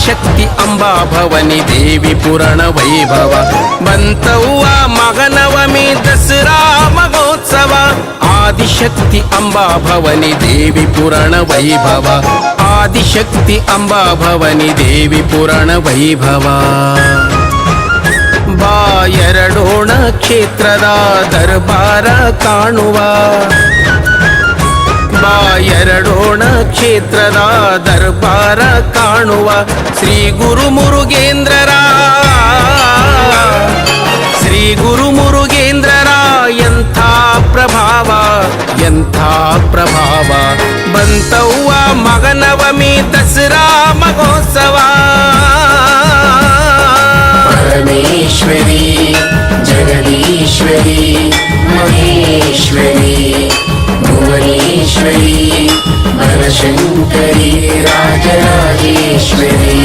ಆದಿಶಕ್ತಿ ಅಂಬಾ ಭವನಿ ದೇವಿ ಪುರಾಣ ವೈಭವ ಬಂತವ್ವ ಮಗನವಮಿ ದಸರಾ ಮಹೋತ್ಸವ ಆದಿಶಕ್ತಿ ಅಂಬಾ ಭವನಿ ದೇವಿ ಪುರಾಣ ವೈಭವ ಆದಿಶಕ್ತಿ ಅಂಬಾ ಭವನಿ ದೇವಿ ಪುರಾಣ ವೈಭವ ಬಾ ಎರಡೋಣ ಕ್ಷೇತ್ರದ ದರ್ಬಾರ ಕಾಣುವ ಬಾ ಎರಡೋಣ ಕ್ಷೇತ್ರದ ದರ್ಬಾರ ಕಾಣುವ ಶ್ರೀ ಗುರು ಮುರುಗೇಂದ್ರರ ಎಂಥ ಪ್ರಭಾವ ಬಂತವ್ವ ಮಗನವಮಿ ದಸರಾ ಮಹೋತ್ಸವ परमेश्वरी जगदीश्वरी महेश्वरी भुवनेश्वरी भरशंकरी राजराजेश्वरी